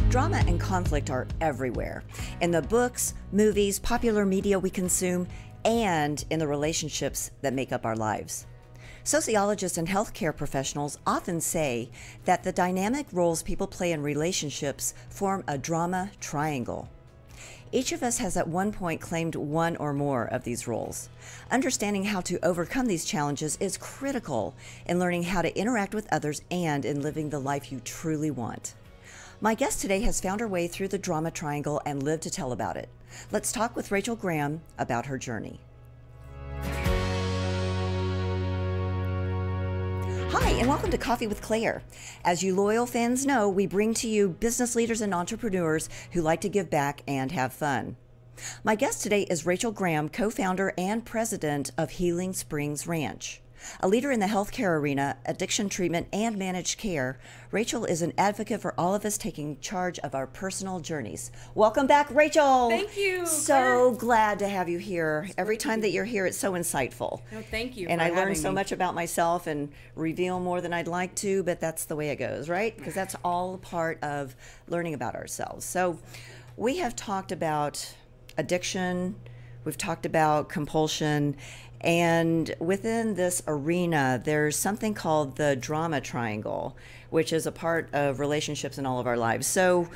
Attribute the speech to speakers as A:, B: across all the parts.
A: Drama and conflict are everywhere, in the books, movies, popular media we consume, and in the relationships that make up our lives. Sociologists and healthcare professionals often say that the dynamic roles people play in relationships form a drama triangle. Each of us has at one point claimed one or more of these roles. Understanding how to overcome these challenges is critical in learning how to interact with others and in living the life you truly want. My guest today has found her way through the drama triangle and lived to tell about it. Let's talk with Rachel Graham about her journey. Hi, and welcome to Coffee with Claire. As you loyal fans know, we bring to you business leaders and entrepreneurs who like to give back and have fun. My guest today is Rachel Graham, co-founder and president of Healing Springs Ranch. A leader in the healthcare arena, addiction treatment, and managed care, Rachel is an advocate for all of us taking charge of our personal journeys. Welcome back, Rachel.
B: Thank you.
A: So glad to have you here. Every time that you're here, it's so insightful.
B: No, thank you.
A: And I learn so much about myself and reveal more than I'd like to, but that's the way it goes, right? Because that's all part of learning about ourselves. So we have talked about addiction, we've talked about compulsion, and within this arena, there's something called the drama triangle, which is a part of relationships in all of our lives. So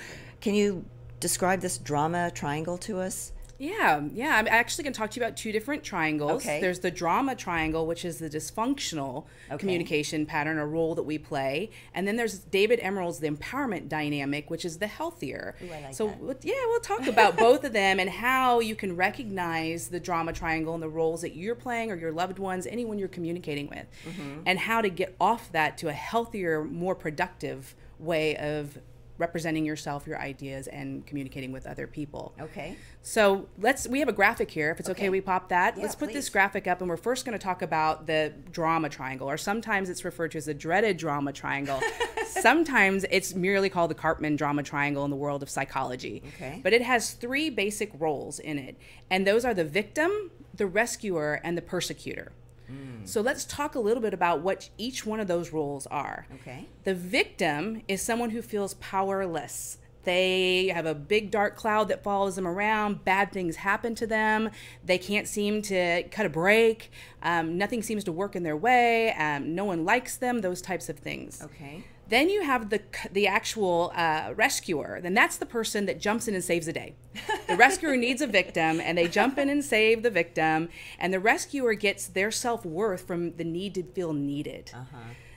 A: can you describe this drama triangle to us?
B: Yeah. I'm actually going to talk to you about two different triangles.
A: Okay.
B: There's the drama triangle, which is the dysfunctional communication pattern or role that we play. And then there's David Emerald's the empowerment dynamic, which is the healthier.
A: Ooh, I like
B: so
A: that.
B: We'll talk about both of them and how you can recognize the drama triangle and the roles that you're playing or your loved ones, anyone you're communicating with, and how to get off that to a healthier, more productive way of representing yourself, your ideas, and communicating with other people.
A: Okay.
B: So we have a graphic here. If it's okay, we pop that.
A: Yeah,
B: let's put
A: please.
B: this graphic up, and we're first going to talk about the drama triangle, or sometimes it's referred to as the dreaded drama triangle. Sometimes it's merely called the Karpman drama triangle in the world of psychology.
A: Okay.
B: But it has three basic roles in it, and those are the victim, the rescuer, and the persecutor. So let's talk a little bit about what each one of those roles are.
A: Okay.
B: The victim is someone who feels powerless. They have a big dark cloud that follows them around. Bad things happen to them. They can't seem to cut a break. Nothing seems to work in their way. No one likes them, those types of things.
A: Okay.
B: Then you have the actual rescuer. Then that's the person that jumps in and saves the day. The rescuer needs a victim, and they jump in and save the victim. And the rescuer gets their self-worth from the need to feel needed.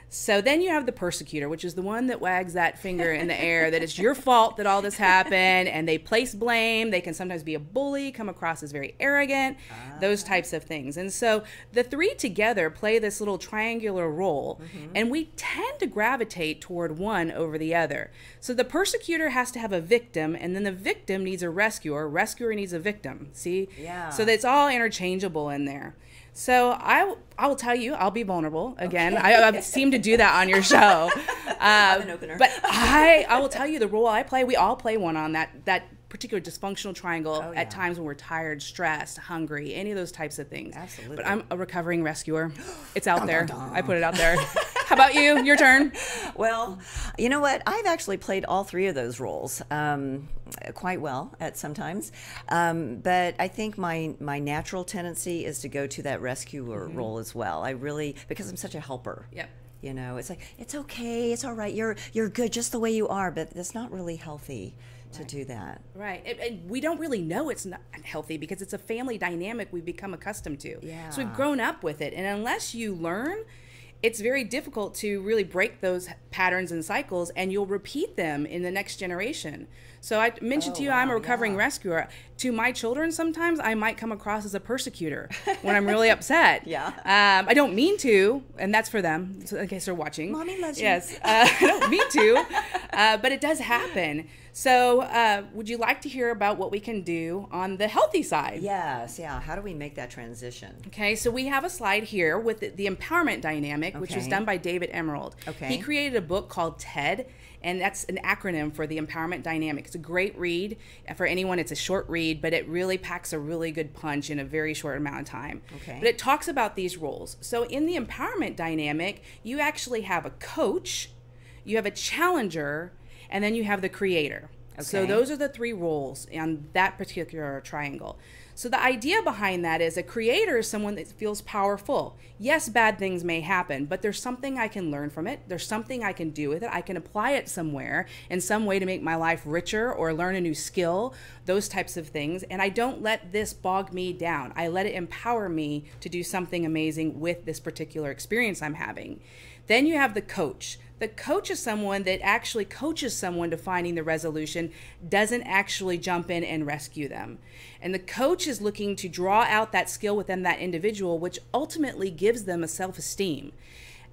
B: So then you have the persecutor, which is the one that wags that finger in the air that it's your fault that all this happened, and they place blame. They can sometimes be a bully, come across as very arrogant, those types of things. And so the three together play this little triangular role, and we tend to gravitate toward one over the other. So the persecutor has to have a victim, and then the victim needs a rescuer needs a victim. See?
A: Yeah.
B: So that's all interchangeable in there. So I will tell you, I'll be vulnerable again.
A: Okay.
B: I seem to do that on your show.
A: I'm an opener.
B: But I will tell you the role I play. We all play one on that particular dysfunctional triangle at times when we're tired, stressed, hungry, any of those types of things.
A: Absolutely.
B: But I'm a recovering rescuer. It's out there. I put it out there. How about you? Your turn.
A: Well, you know what? I've actually played all three of those roles quite well at sometimes. But I think my natural tendency is to go to that rescuer role as well. I really, because I'm such a helper.
B: Yep.
A: You know, it's like, it's okay, it's all right, you're good just the way you are, but that's not really healthy to do that.
B: Right. And we don't really know it's not healthy because it's a family dynamic we've become accustomed to.
A: Yeah.
B: So we've grown up with it. And unless you learn, it's very difficult to really break those patterns and cycles, and you'll repeat them in the next generation. So I mentioned to you, I'm a recovering
A: yeah.
B: rescuer. To my children, sometimes I might come across as a persecutor when I'm really upset.
A: Yeah.
B: I don't mean to, and that's for them, so in case they're watching.
A: Mommy loves you.
B: Yes, I don't mean to, but it does happen. So would you like to hear about what we can do on the healthy side?
A: Yes, yeah. How do we make that transition?
B: Okay, so we have a slide here with the empowerment dynamic, which was
A: Okay.
B: done by David Emerald.
A: Okay.
B: He created a book called TED, and that's an acronym for the empowerment dynamic. It's a great read. For anyone, it's a short read, but it really packs a really good punch in a very short amount of time.
A: Okay.
B: But it talks about these roles. So in the empowerment dynamic, you actually have a coach, you have a challenger, and then you have the creator. So
A: Okay.
B: those are the three roles on that particular triangle. So the idea behind that is a creator is someone that feels powerful. Yes, bad things may happen, but there's something I can learn from it. There's something I can do with it. I can apply it somewhere in some way to make my life richer or learn a new skill, those types of things. And I don't let this bog me down. I let it empower me to do something amazing with this particular experience I'm having. Then you have the coach. The coach is someone that actually coaches someone to finding the resolution, doesn't actually jump in and rescue them. And the coach is looking to draw out that skill within that individual, which ultimately gives them a self-esteem.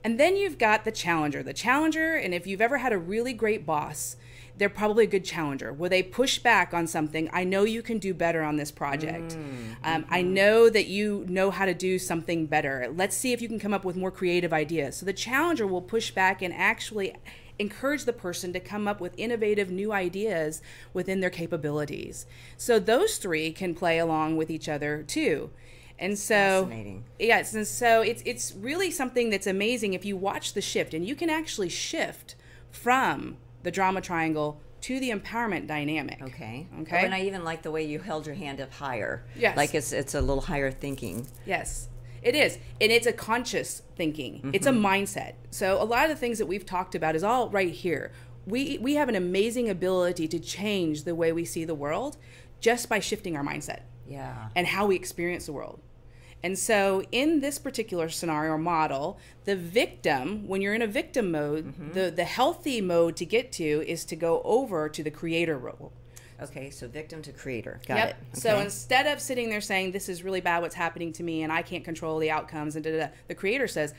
B: And then you've got the challenger. The challenger, and if you've ever had a really great boss, they're probably a good challenger where they push back on something. I know you can do better on this project. I know that you know how to do something better. Let's see if you can come up with more creative ideas. So the challenger will push back and actually encourage the person to come up with innovative new ideas within their capabilities. So those three can play along with each other too. And so,
A: Fascinating.
B: yes, and so it's really something that's amazing if you watch the shift, and you can actually shift from the drama triangle to the empowerment dynamic.
A: Okay.
B: Okay.
A: Oh, and I even like the way you held your hand up higher.
B: Yes.
A: Like it's a little higher thinking.
B: Yes, it is. And it's a conscious thinking. It's a mindset. So a lot of the things that we've talked about is all right here. We have an amazing ability to change the way we see the world just by shifting our mindset
A: Yeah.
B: and how we experience the world. And so in this particular scenario or model, the victim, when you're in a victim mode, the healthy mode to get to is to go over to the creator role.
A: Okay, so victim to creator. Got
B: Yep.
A: it.
B: So
A: Okay.
B: instead of sitting there saying, this is really bad what's happening to me and I can't control the outcomes and da-da-da, the creator says,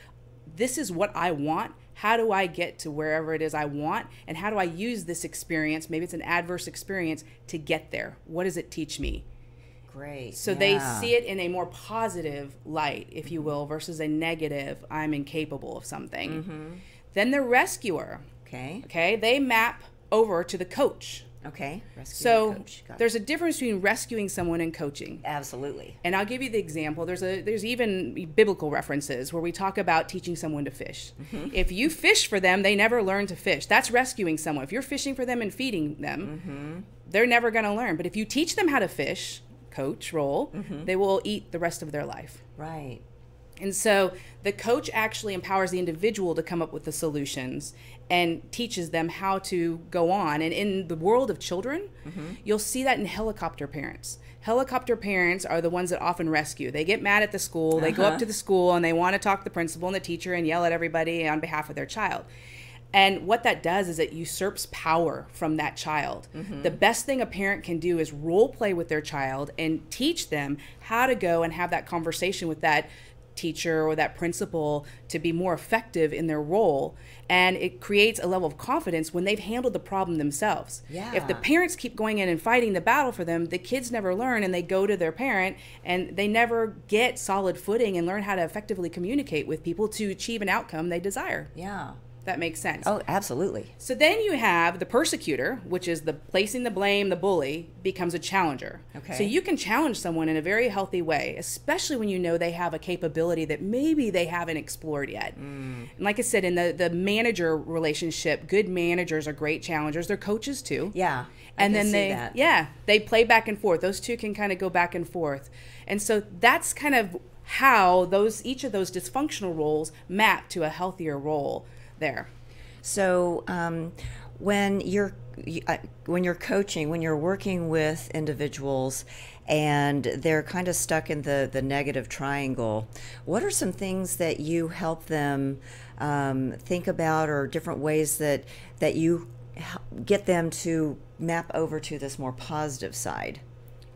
B: this is what I want. How do I get to wherever it is I want? And how do I use this experience, maybe it's an adverse experience, to get there? What does it teach me?
A: Great.
B: So they see it in a more positive light, if you will, versus a negative, I'm incapable of something. Then the rescuer,
A: Okay.
B: okay, they map over to the coach.
A: Okay. Rescue
B: So
A: coach. Got it.
B: there's a difference between rescuing someone and coaching.
A: Absolutely.
B: And I'll give you the example. There's even biblical references where we talk about teaching someone to fish. If you fish for them, they never learn to fish. That's rescuing someone. If you're fishing for them and feeding them, they're never going to learn. But if you teach them how to fish, coach role, they will eat the rest of their life.
A: Right.
B: And so the coach actually empowers the individual to come up with the solutions and teaches them how to go on. And in the world of children, you'll see that in helicopter parents. Helicopter parents are the ones that often rescue. They get mad at the school, they go up to the school and they want to talk to the principal and the teacher and yell at everybody on behalf of their child. And what that does is it usurps power from that child. The best thing a parent can do is role play with their child and teach them how to go and have that conversation with that teacher or that principal to be more effective in their role. And it creates a level of confidence when they've handled the problem themselves.
A: Yeah.
B: If the parents keep going in and fighting the battle for them, the kids never learn and they go to their parent and they never get solid footing and learn how to effectively communicate with people to achieve an outcome they desire.
A: Yeah.
B: That makes sense.
A: Oh, absolutely.
B: So then you have the persecutor, which is the placing the blame, the bully, becomes a challenger.
A: Okay.
B: So you can challenge someone in a very healthy way, especially when you know they have a capability that maybe they haven't explored yet. And like I said, in the manager relationship, good managers are great challengers. They're coaches too.
A: Yeah.
B: And
A: I can
B: then
A: see that.
B: they play back and forth. Those two can kind of go back and forth. And so that's kind of how each of those dysfunctional roles map to a healthier role there.
A: So when you're coaching, when you're working with individuals and they're kind of stuck in the negative triangle, what are some things that you help them think about, or different ways that you get them to map over to this more positive side?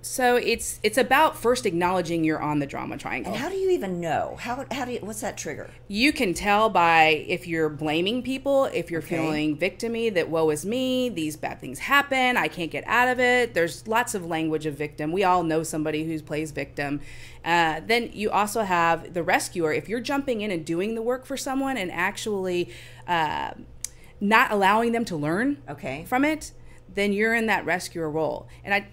B: So it's about first acknowledging you're on the drama triangle.
A: And how do you even know? How do you, what's that trigger?
B: You can tell by if you're blaming people, if you're feeling victim-y, that woe is me, these bad things happen, I can't get out of it. There's lots of language of victim. We all know somebody who plays victim. Then you also have the rescuer. If you're jumping in and doing the work for someone and actually not allowing them to learn from it, then you're in that rescuer role. And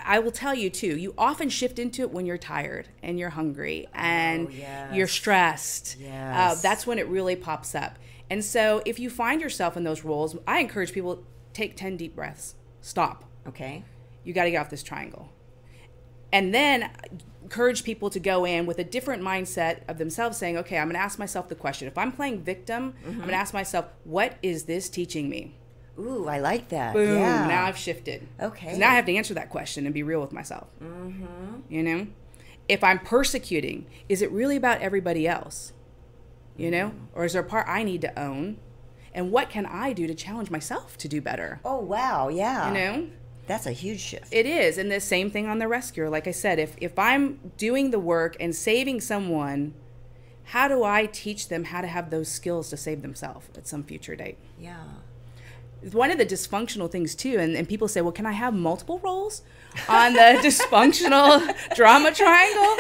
B: I will tell you too, you often shift into it when you're tired and you're hungry and you're stressed.
A: Yes.
B: That's when it really pops up. And so if you find yourself in those roles, I encourage people, take 10 deep breaths. Stop.
A: Okay.
B: You got to get off this triangle. And then encourage people to go in with a different mindset of themselves, saying, okay, I'm going to ask myself the question. If I'm playing victim, I'm going to ask myself, what is this teaching me?
A: Ooh, I like that.
B: Boom.
A: Yeah.
B: Now I've shifted.
A: Okay.
B: 'Cause now I have to answer that question and be real with myself. You know? If I'm persecuting, is it really about everybody else? You know? Or is there a part I need to own? And what can I do to challenge myself to do better?
A: Oh, wow. Yeah.
B: You know?
A: That's a huge shift.
B: It is. And the same thing on the rescuer. Like I said, if I'm doing the work and saving someone, how do I teach them how to have those skills to save themselves at some future date?
A: Yeah.
B: One of the dysfunctional things too, and people say, well, can I have multiple roles on the dysfunctional drama triangle?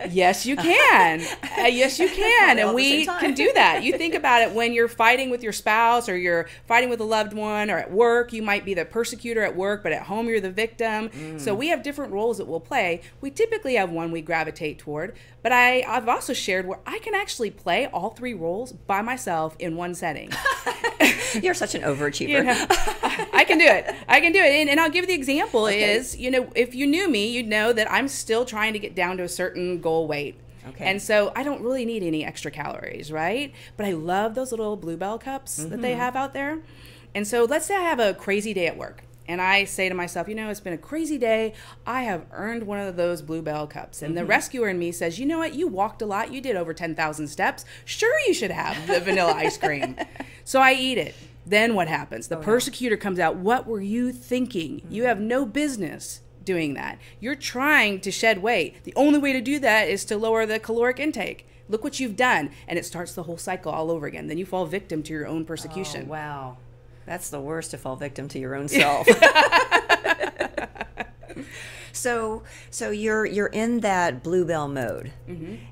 B: Yes, you can. Yes, you can. And we can do that. You think about it when you're fighting with your spouse or you're fighting with a loved one, or at work, you might be the persecutor at work, but at home you're the victim. So we have different roles that we'll play. We typically have one we gravitate toward, but I've also shared where I can actually play all three roles by myself in one setting.
A: You're such an overachiever.
B: You know, I can do it. I can do it. And I'll give the example is, you know, if you knew me, you'd know that I'm still trying to get down to a certain goal weight. And so I don't really need any extra calories, right? But I love those little Bluebell cups that they have out there. And so let's say I have a crazy day at work. And I say to myself, you know, it's been a crazy day. I have earned one of those Bluebell cups. And the rescuer in me says, you know what? You walked a lot. You did over 10,000 steps. Sure, you should have the vanilla ice cream. So I eat it. Then what happens? The persecutor comes out. What were you thinking? You have no business doing that. You're trying to shed weight. The only way to do that is to lower the caloric intake. Look what you've done. And it starts the whole cycle all over again. Then you fall victim to your own persecution.
A: Oh, wow. That's the worst, to fall victim to your own self. So you're in that Bluebell mode,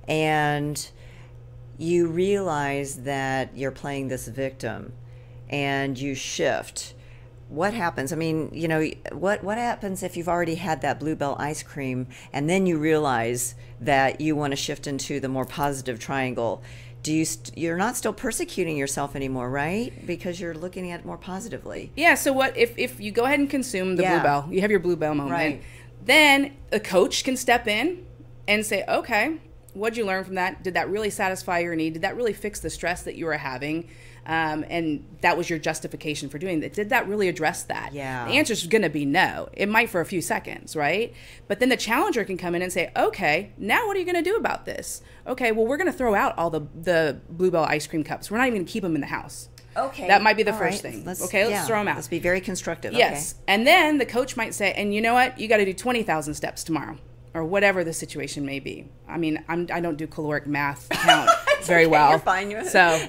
A: and you realize that you're playing this victim, and you shift. What happens? I mean, you know, what happens if you've already had that Bluebell ice cream, and then you realize that you want to shift into the more positive triangle? You're not still persecuting yourself anymore, right? Because you're looking at it more positively.
B: Yeah, so what if you go ahead and consume the Bluebell, you have your Bluebell moment,
A: right.
B: Then a coach can step in and say, okay, what'd you learn from that? Did that really satisfy your need? Did that really fix the stress that you were having? And that was your justification for doing that. Did that really address that?
A: Yeah.
B: The answer is going to be no. It might for a few seconds, right? But then the challenger can come in and say, okay, now what are you going to do about this? Okay, well, we're going to throw out all the Bluebell ice cream cups. We're not even going to keep them in the house.
A: Okay.
B: That might be the
A: All
B: first
A: right.
B: thing.
A: Let's
B: Throw them out.
A: Let's be very constructive.
B: Yes.
A: Okay.
B: And then the coach might say, and you know what? You got to do 20,000 steps tomorrow, or whatever the situation may be. I mean, I don't do caloric math count very well.
A: You're fine.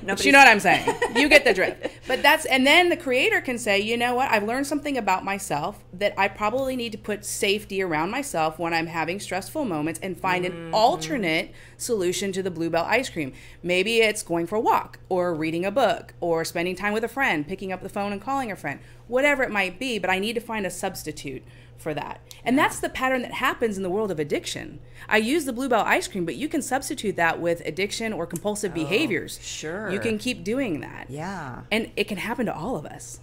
B: But you know what I'm saying. You get the drift. But and then the creator can say, you know what? I've learned something about myself that I probably need to put safety around myself when I'm having stressful moments, and find an alternate solution to the Bluebell ice cream. Maybe it's going for a walk, or reading a book, or spending time with a friend, picking up the phone and calling a friend, whatever it might be. But I need to find a substitute for that. And that's the pattern that happens in the world of addiction. I use the Bluebell ice cream, but you can substitute that with addiction or compulsive behaviors.
A: Sure.
B: You can keep doing that.
A: Yeah.
B: And it can happen to all of us.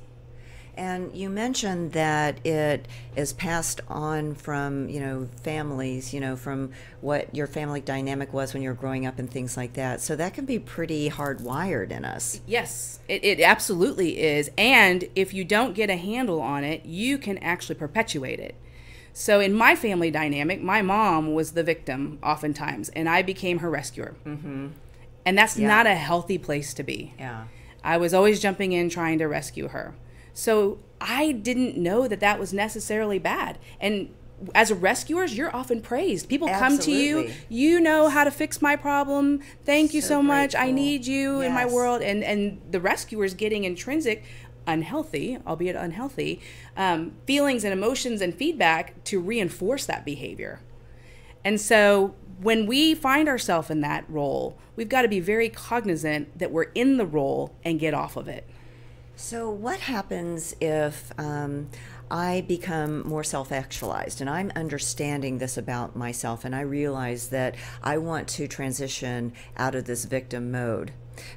A: And you mentioned that it is passed on from, you know, families, you know, from what your family dynamic was when you were growing up and things like that. So that can be pretty hardwired in us.
B: Yes, it absolutely is. And if you don't get a handle on it, you can actually perpetuate it. So in my family dynamic, my mom was the victim oftentimes, and I became her rescuer. And that's not a healthy place to be.
A: Yeah.
B: I was always jumping in trying to rescue her. So I didn't know that that was necessarily bad. And as rescuers, you're often praised. People come to you, you know how to fix my problem. Thank you so much. I need you in my world. And the rescuer's getting intrinsic, unhealthy, albeit unhealthy, feelings and emotions and feedback to reinforce that behavior. And so when we find ourselves in that role, we've got to be very cognizant that we're in the role and get off of it.
A: So what happens if I become more self-actualized and I'm understanding this about myself and I realize that I want to transition out of this victim mode,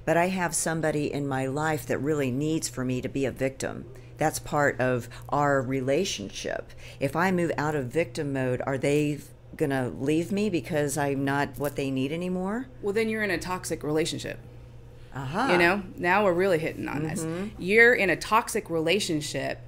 A: but I have somebody in my life that really needs for me to be a victim? That's part of our relationship. If I move out of victim mode, are they going to leave me because I'm not what they need anymore?
B: Well, then you're in a toxic relationship.
A: Uh-huh.
B: You know, now we're really hitting on this. You're in a toxic relationship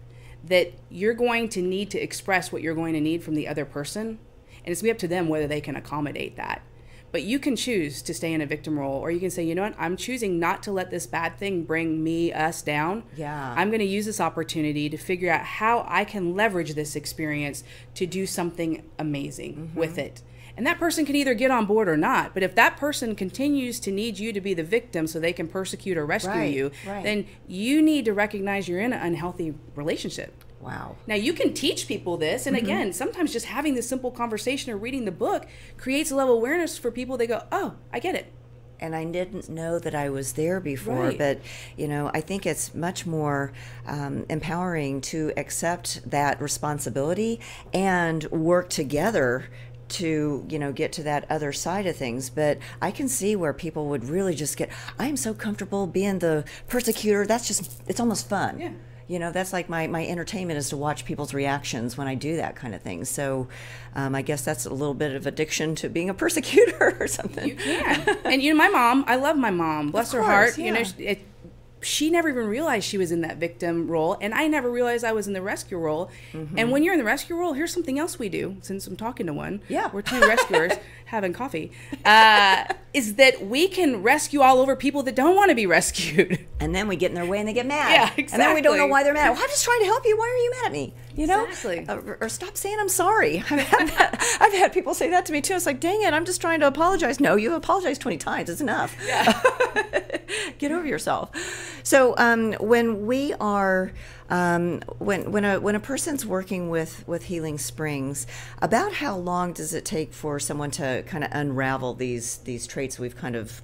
B: that you're going to need to express what you're going to need from the other person. And it's going to be up to them whether they can accommodate that. But you can choose to stay in a victim role, or you can say, you know what, I'm choosing not to let this bad thing bring us down.
A: Yeah.
B: I'm going to use this opportunity to figure out how I can leverage this experience to do something amazing with it. And that person can either get on board or not. But if that person continues to need you to be the victim so they can persecute or rescue you, then you need to recognize you're in an unhealthy relationship.
A: Wow.
B: Now, you can teach people this. And again, sometimes just having this simple conversation or reading the book creates a level of awareness for people. They go, oh, I get it.
A: And I didn't know that I was there before, but, you know, I think it's much more empowering to accept that responsibility and work together to, you know, get to that other side of things. But I can see where people would really just get, I'm so comfortable being the persecutor. That's just, it's almost fun.
B: Yeah.
A: You know, that's like my entertainment is to watch people's reactions when I do that kind of thing. So I guess that's a little bit of addiction to being a persecutor or something.
B: You can. And, you know, my mom, I love my mom. Bless her heart. You know, she never even realized she was in that victim role, and I never realized I was in the rescue role. And when you're in the rescue role, here's something else we do, since I'm talking to one.
A: Yeah.
B: We're two rescuers having coffee, is that we can rescue all over people that don't want to be rescued.
A: And then we get in their way and they get mad.
B: Yeah, exactly.
A: And then we don't know why they're mad. Well, I'm just trying to help you. Why are you mad at me? You know?
B: Exactly.
A: Or stop saying I'm sorry. I've had people say that to me too. It's like, dang it, I'm just trying to apologize. No, you apologized 20 times. It's enough.
B: Yeah.
A: Get over yourself. So when we are, when a person's working with Healing Springs, about how long does it take for someone to kind of unravel these traits we've kind of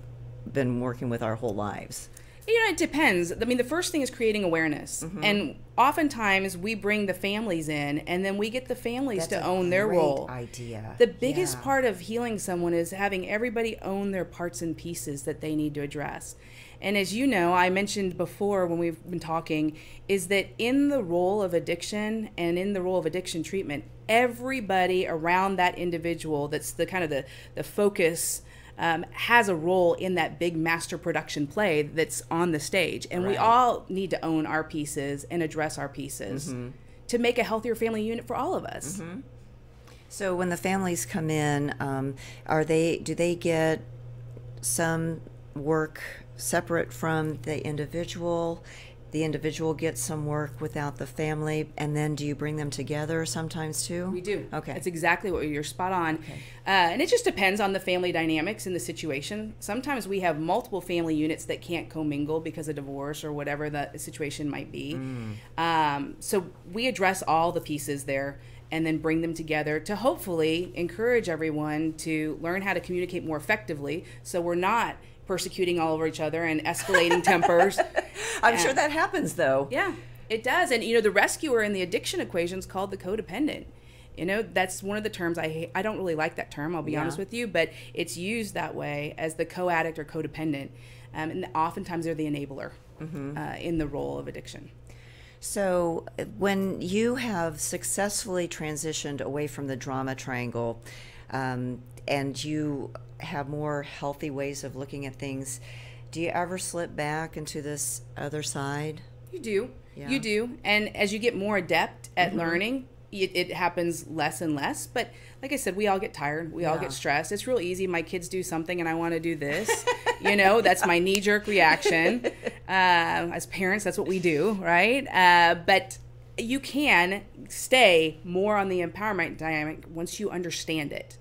A: been working with our whole lives?
B: You know, it depends. I mean, the first thing is creating awareness. And oftentimes we bring the families in, and then we get the families to own their role.
A: Idea.
B: The biggest part of healing someone is having everybody own their parts and pieces that they need to address. And as you know, I mentioned before when we've been talking, is that in the role of addiction and in the role of addiction treatment, everybody around that individual that's the kind of the focus has a role in that big master production play that's on the stage. And we all need to own our pieces and address our pieces to make a healthier family unit for all of us.
A: So when the families come in, do they get some work separate from the individual? The individual gets some work without the family, and then do you bring them together sometimes too?
B: We do.
A: Okay.
B: That's exactly what you're spot on. Okay. And it just depends on the family dynamics and the situation. Sometimes we have multiple family units that can't commingle because of divorce or whatever the situation might be. So we address all the pieces there and then bring them together to hopefully encourage everyone to learn how to communicate more effectively, so we're not persecuting all over each other and escalating tempers.
A: I'm sure that happens, though.
B: Yeah, it does. And, you know, the rescuer in the addiction equation is called the codependent. You know, that's one of the terms I hate. I don't really like that term, I'll be honest with you, but it's used that way as the co-addict or codependent. And oftentimes they're the enabler in the role of addiction.
A: So when you have successfully transitioned away from the drama triangle, and you have more healthy ways of looking at things, do you ever slip back into this other side?
B: You do. Yeah. You do. And as you get more adept at learning, it happens less and less. But like I said, we all get tired. We all get stressed. It's real easy. My kids do something and I want to do this. You know, that's my knee-jerk reaction. As parents, that's what we do, right? But you can stay more on the empowerment dynamic once you understand it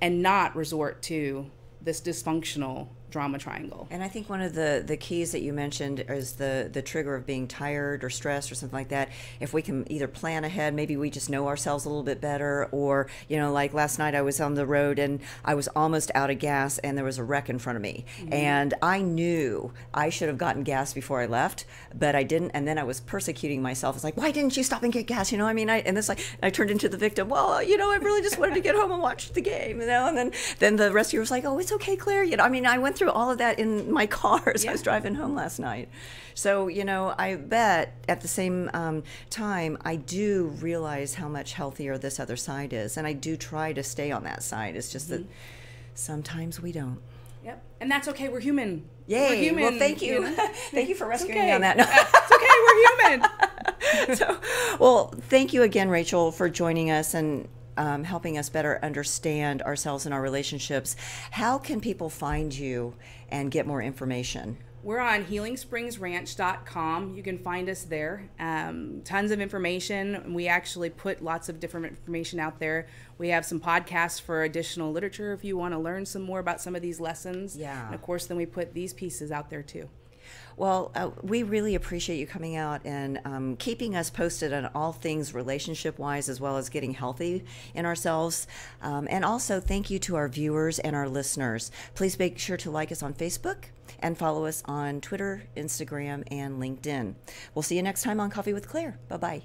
B: and not resort to this dysfunctional drama triangle.
A: And I think one of the keys that you mentioned is the trigger of being tired or stressed or something like that. If we can either plan ahead, maybe we just know ourselves a little bit better, or, like last night I was on the road and I was almost out of gas and there was a wreck in front of me. Mm-hmm. And I knew I should have gotten gas before I left, but I didn't. And then I was persecuting myself. It's like, why didn't you stop and get gas? And it's like, I turned into the victim. Well, I really just wanted to get home and watch the game, and then the rescuer was like, oh, it's okay, Claire. I went through all of that in my car as I was driving home last night. So, I bet at the same time, I do realize how much healthier this other side is. And I do try to stay on that side. It's just that sometimes we don't.
B: Yep. And that's okay. We're human.
A: Yay.
B: We're human.
A: Well, thank you. Thank you for rescuing me on that.
B: No. It's okay. We're human.
A: Well, thank you again, Rachel, for joining us and helping us better understand ourselves and our relationships. How can people find you and get more information?
B: We're on healingspringsranch.com. You can find us there. Tons of information. We actually put lots of different information out there. We have some podcasts for additional literature if you want to learn some more about some of these lessons.
A: Yeah.
B: And of course, then we put these pieces out there too.
A: Well, we really appreciate you coming out and keeping us posted on all things relationship-wise, as well as getting healthy in ourselves. And also, thank you to our viewers and our listeners. Please make sure to like us on Facebook and follow us on Twitter, Instagram, and LinkedIn. We'll see you next time on Coffee with Claire. Bye-bye.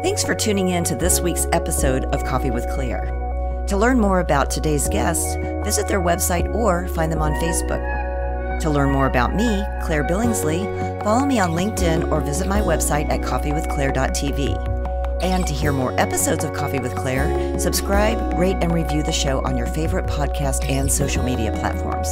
A: Thanks for tuning in to this week's episode of Coffee with Claire. To learn more about today's guests, visit their website or find them on Facebook. To learn more about me, Claire Billingsley, follow me on LinkedIn or visit my website at coffeewithclaire.tv. And to hear more episodes of Coffee with Claire, subscribe, rate, and review the show on your favorite podcast and social media platforms.